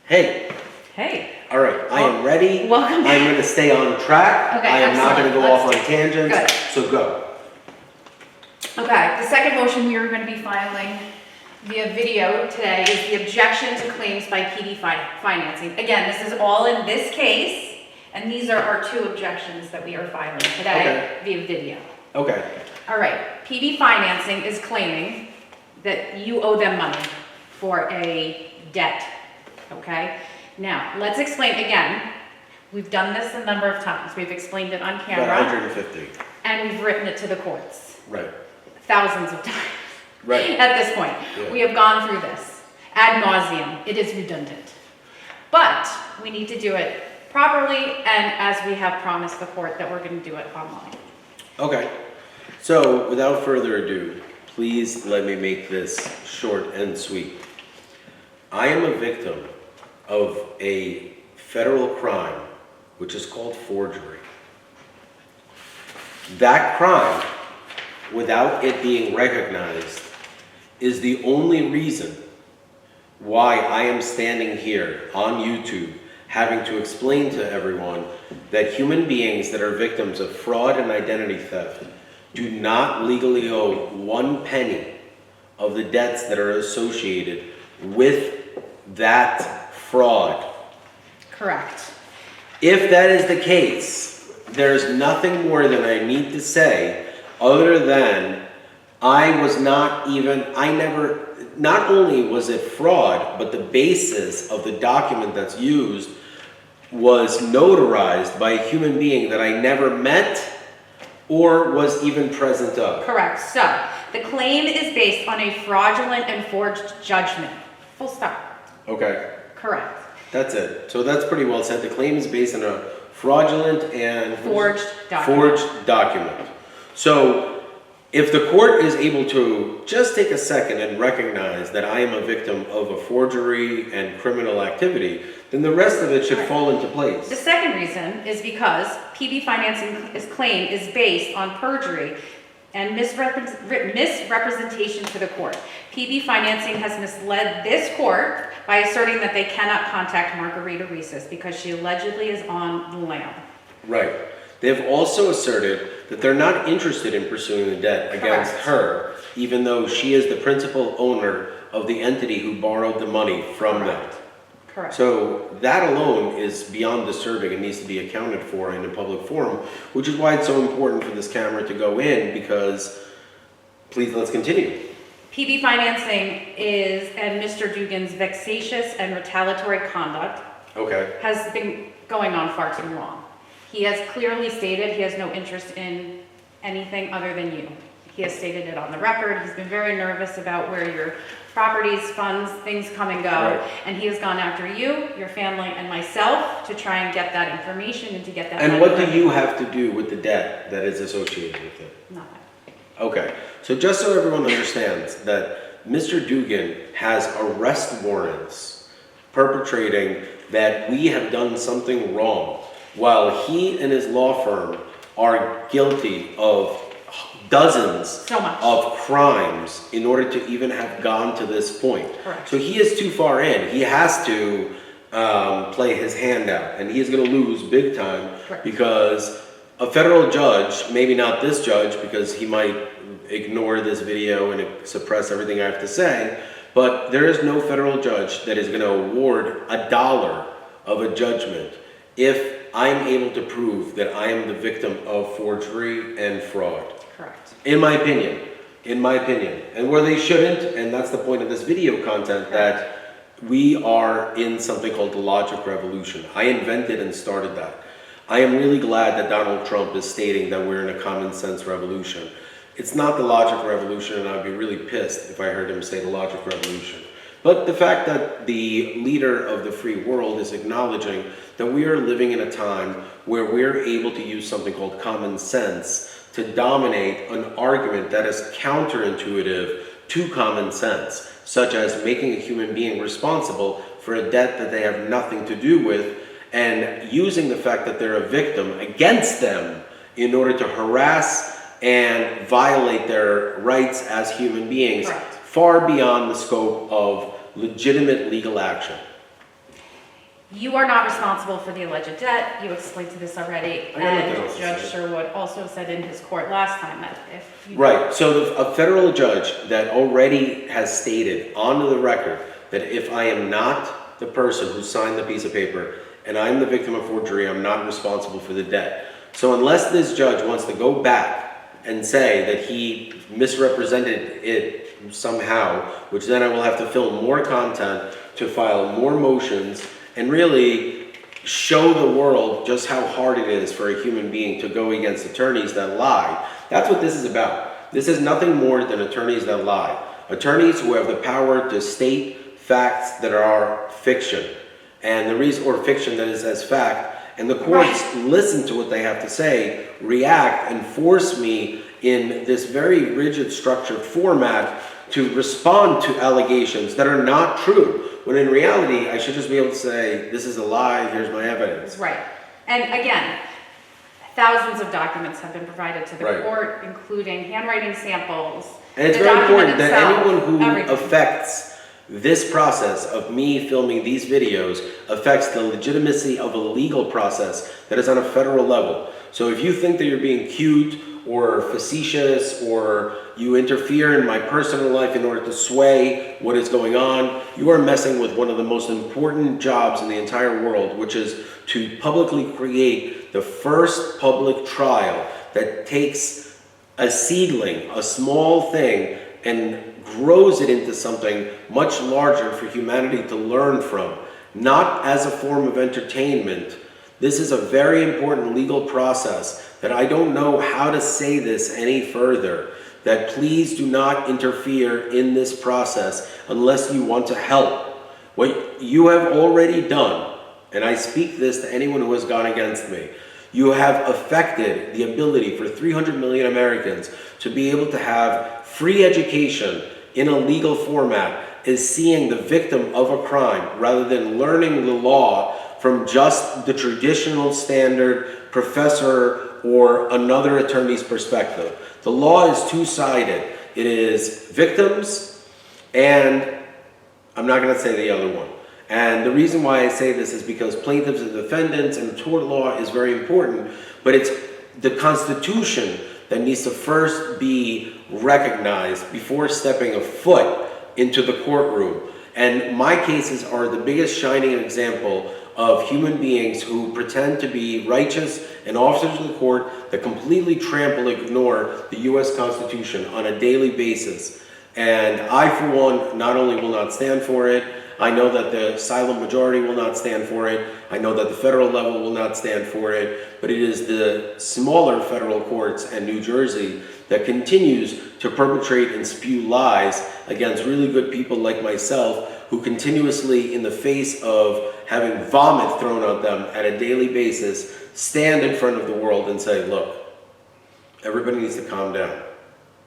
Hey. Hey. All right, I am ready. Welcome back. I'm going to stay on track. Okay, I am not going to go excellent. off on tangents. Good. So go. Okay, the second motion we are going to be filing via video today is the objection to claims by PD financing. Again, this is all in this case, and these are our two objections that we are filing today via video. Okay. All right, PD financing is claiming that you owe them money for a debt, okay? Now, let's explain again. We've done this a number of times. We've explained it on camera. About 150. And we've written it to the courts. Right. Thousands of times. Right. At this point. Yeah. We have gone through this ad nauseum. It is redundant. But we need to do it properly, and as we have promised the court that we're going to do it online. Okay. So, without further ado, please let me make this short and sweet. I am a victim of a federal crime, which is called forgery. That crime, without it being recognized, is the only reason why I am standing here on YouTube having to explain to everyone that human beings that are victims of fraud and identity theft do not legally owe 1 penny of the debts that are associated with that fraud. Correct. If that is the case, there's nothing more than I need to say other than not only was it fraud, but the basis of the document that's used was notarized by a human being that I never met or was even present of. Correct. So, the claim is based on a fraudulent and forged judgment. Full stop. Okay. Correct. That's it. So that's pretty well said. The claim is based on a fraudulent and Forged document. Forged document. So if the court is able to just take a second and recognize that I am a victim of a forgery and criminal activity, then the rest of it should fall into place. The second reason is because PB financing's claim is based on perjury and misrepresentation to the court. PB financing has misled this court by asserting that they cannot contact Margarita Reeses because she allegedly is on the lam. Right. They've also asserted that they're not interested in pursuing the debt against her, even though she is the principal owner of the entity who borrowed the money from them. Correct. So that alone is beyond disturbing and needs to be accounted for in a public forum, which is why it's so important for this camera to go in, because, please, let's continue. PB financing is, and Mr. Dugan's vexatious and retaliatory conduct has been going on far too long. He has clearly stated he has no interest in anything other than you. He has stated it on the record. He's been very nervous about where your properties, funds, things come and go. And he has gone after you, your family, and myself to try and get that information and to get that money. And what do you have to do with the debt that is associated with it? Nothing. Okay, so just so everyone understands that Mr. Dugan has arrest warrants perpetrating that we have done something wrong, while he and his law firm are guilty of dozens of crimes in order to even have gone to this point. Correct. So he is too far in. He has to play his hand out, and he is going to lose big time. Correct. Because a federal judge, maybe not this judge, because he might ignore this video and suppress everything I have to say, but there is no federal judge that is going to award $1 of a judgment if I'm able to prove that I am the victim of forgery and fraud. Correct. In my opinion. And where they shouldn't, and that's the point of this video content, that we are in something called the logic revolution. I invented and started that. I am really glad that Donald Trump is stating that we're in a common sense revolution. It's not the logic revolution, and I'd be really pissed if I heard him say the logic revolution. But the fact that the leader of the free world is acknowledging that we are living in a time where we're able to use something called common sense to dominate an argument that is counterintuitive to common sense, such as making a human being responsible for a debt that they have nothing to do with, and using the fact that they're a victim against them in order to harass and violate their rights as human beings, far beyond the scope of legitimate legal action. You are not responsible for the alleged debt. You explained to this already. I got nothing And else to Judge say. Sherwood also said in his court last time that if you. Right, so a federal judge that already has stated on the record that if I am not the person who signed the piece of paper and I'm the victim of forgery, I'm not responsible for the debt. So unless this judge wants to go back and say that he misrepresented it somehow, which then I will have to film more content to file more motions and really show the world just how hard it is for a human being to go against attorneys that lie. That's what this is about. This is nothing more than attorneys that lie. Attorneys who have the power to state facts that are fiction, and the reason, or fiction that is as fact, and the courts listen to what they have to say, react, and force me in this very rigid structured format to respond to allegations that are not true. When in reality, I should just be able to say, this is a lie, here's my evidence. Right. And again, thousands of documents have been provided to the court, including handwriting samples. And it's the very document important that itself, anyone who everything. affects this process of me filming these videos affects the legitimacy of a legal process that is on a federal level. So if you think that you're being cute or facetious, or you interfere in my personal life in order to sway what is going on, you are messing with one of the most important jobs in the entire world, which is to publicly create the first public trial that takes a seedling, a small thing, and grows it into something much larger for humanity to learn from, not as a form of entertainment. This is a very important legal process that I don't know how to say this any further, that please do not interfere in this process unless you want to help. What you have already done, and I speak this to anyone who has gone against me, you have affected the ability for 300 million Americans to be able to have free education in a legal format, is seeing the victim of a crime rather than learning the law from just the traditional standard professor or another attorney's perspective. The law is two-sided. It is victims, and I'm not going to say the other one. And the reason why I say this is because plaintiffs and defendants and tort law is very important, but it's the Constitution that needs to first be recognized before stepping a foot into the courtroom. And my cases are the biggest shining example of human beings who pretend to be righteous and officers of the court that completely trample, ignore the US Constitution on a daily basis. And I, for one, not only will not stand for it, I know that the silent majority will not stand for it. I know that the federal level will not stand for it, but it is the smaller federal courts and New Jersey that continues to perpetrate and spew lies against really good people like myself, who continuously, in the face of having vomit thrown at them at a daily basis, stand in front of the world and say, look, everybody needs to calm down.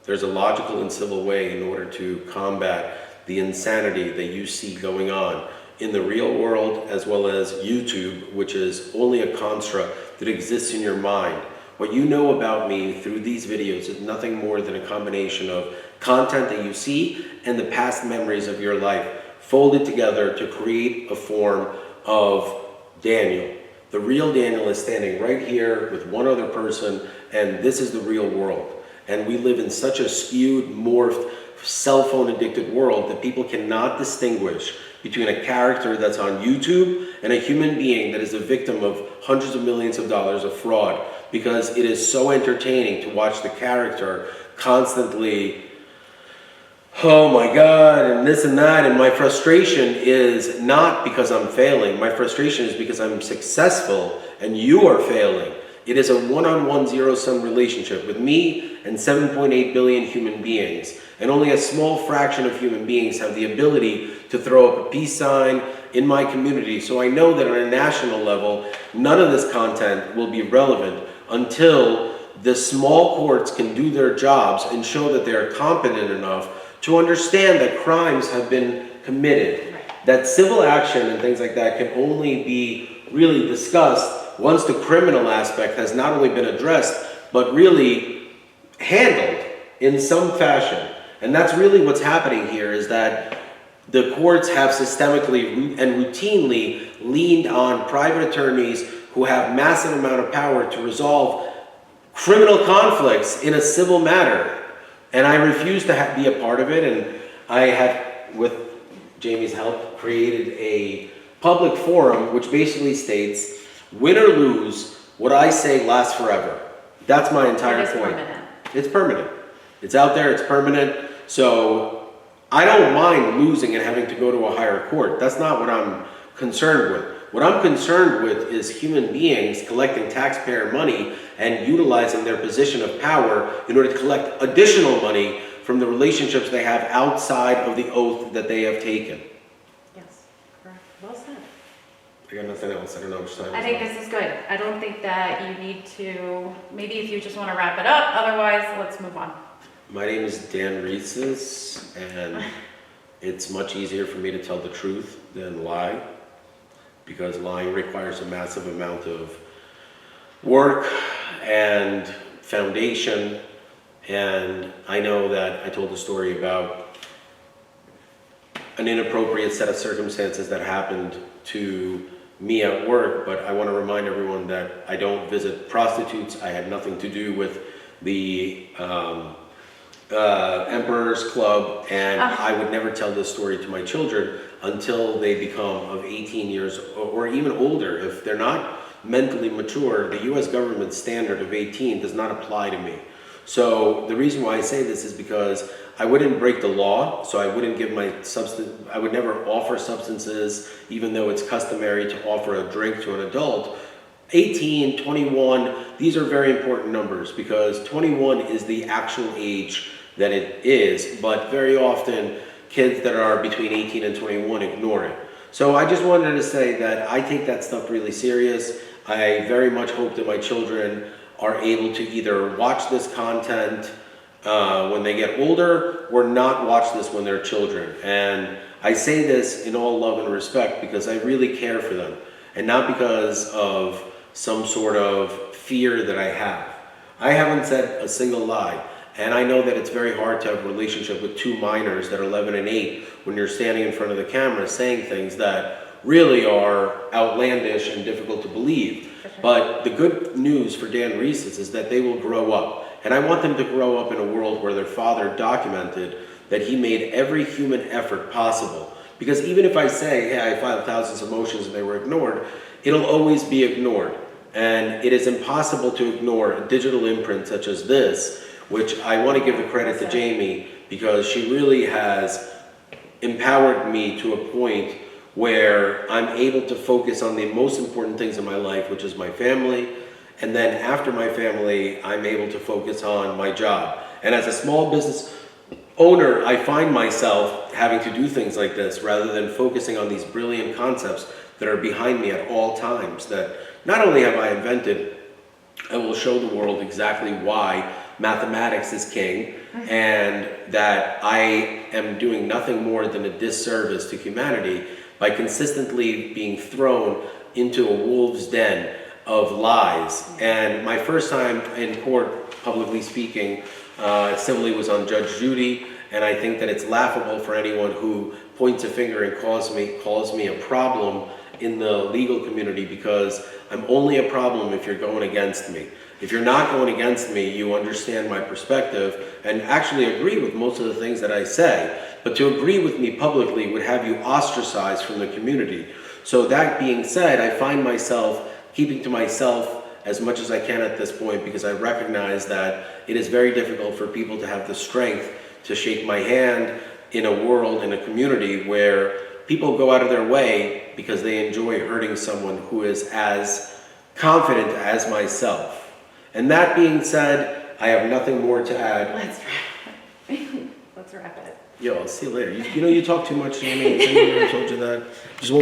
There's a logical and civil way in order to combat the insanity that you see going on in the real world, as well as YouTube, which is only a construct that exists in your mind. What you know about me through these videos is nothing more than a combination of content that you see and the past memories of your life folded together to create a form of Daniel. The real Daniel is standing right here with one other person, and this is the real world. And we live in such a skewed, morphed, cell phone addicted world that people cannot distinguish between a character that's on YouTube and a human being that is a victim of hundreds of millions of dollars of fraud, because it is so entertaining to watch the character constantly, oh my God, and this and that. And my frustration is not because I'm failing. My frustration is because I'm successful and you are failing. It is a one-on-one zero-sum relationship with me and 7.8 billion human beings. And only a small fraction of human beings have the ability to throw up a peace sign in my community. So I know that on a national level, none of this content will be relevant until the small courts can do their jobs and show that they are competent enough to understand that crimes have been committed. That civil action and things like that can only be really discussed once the criminal aspect has not only been addressed, but really handled in some fashion. And that's really what's happening here, is that the courts have systemically and routinely leaned on private attorneys who have massive amount of power to resolve criminal conflicts in a civil matter. And I refuse to be a part of it, and I have, with Jamie's help, created a public forum which basically states, win or lose, what I say lasts forever. That's my entire point. Permanent. It's permanent. It's out there, it's permanent. So I don't mind losing and having to go to a higher court. That's not what I'm concerned with. What I'm concerned with is human beings collecting taxpayer money and utilizing their position of power in order to collect additional money from the relationships they have outside of the oath that they have taken. Yes, correct. Well said. I got nothing else. I don't know which time. I think this is good. I don't think that you need to, maybe if you just want to wrap it up, otherwise let's move on. My name is Dan Reeses, and it's much easier for me to tell the truth than lie, because lying requires a massive amount of work and foundation. And I know that I told a story about an inappropriate set of circumstances that happened to me at work, but I want to remind everyone that I don't visit prostitutes. I had nothing to do with the Emperor's Club, and I would never tell this story to my children until they become of 18 years or even older. If they're not mentally mature, the US government standard of 18 does not apply to me. So the reason why I say this is because I wouldn't break the law, so I wouldn't give I would never offer substances, even though it's customary to offer a drink to an adult. 18, 21, these are very important numbers, because 21 is the actual age that it is, but very often kids that are between 18 and 21 ignore it. So I just wanted to say that I take that stuff really serious. I very much hope that my children are able to either watch this content when they get older, or not watch this when they're children. And I say this in all love and respect because I really care for them, and not because of some sort of fear that I have. I haven't said a single lie. And I know that it's very hard to have a relationship with two minors that are 11 and 8 when you're standing in front of the camera saying things that really are outlandish and difficult to believe. But the good news for Dan Reeses is that they will grow up. And I want them to grow up in a world where their father documented that he made every human effort possible. Because even if I say, hey, I filed thousands of motions and they were ignored, it'll always be ignored. And it is impossible to ignore a digital imprint such as this, which I want to give the credit to Jamie, because she really has empowered me to a point where I'm able to focus on the most important things in my life, which is my family. And then after my family, I'm able to focus on my job. And as a small business owner, I find myself having to do things like this rather than focusing on these brilliant concepts that are behind me at all times, that not only have I invented, I will show the world exactly why mathematics is king, and that I am doing nothing more than a disservice to humanity by consistently being thrown into a wolf's den of lies. And my first time in court, publicly speaking, civilly, was on Judge Judy, and I think that it's laughable for anyone who points a finger and calls me a problem in the legal community, because I'm only a problem if you're going against me. If you're not going against me, you understand my perspective and actually agree with most of the things that I say. But to agree with me publicly would have you ostracized from the community. So that being said, I find myself keeping to myself as much as I can at this point, because I recognize that it is very difficult for people to have the strength to shake my hand in a world, in a community where people go out of their way because they enjoy hurting someone who is as confident as myself. And that being said, I have nothing more to add. Let's wrap it. Yo, I'll see you later. You know you talk too much, Jamie. Has anyone ever told you that? Just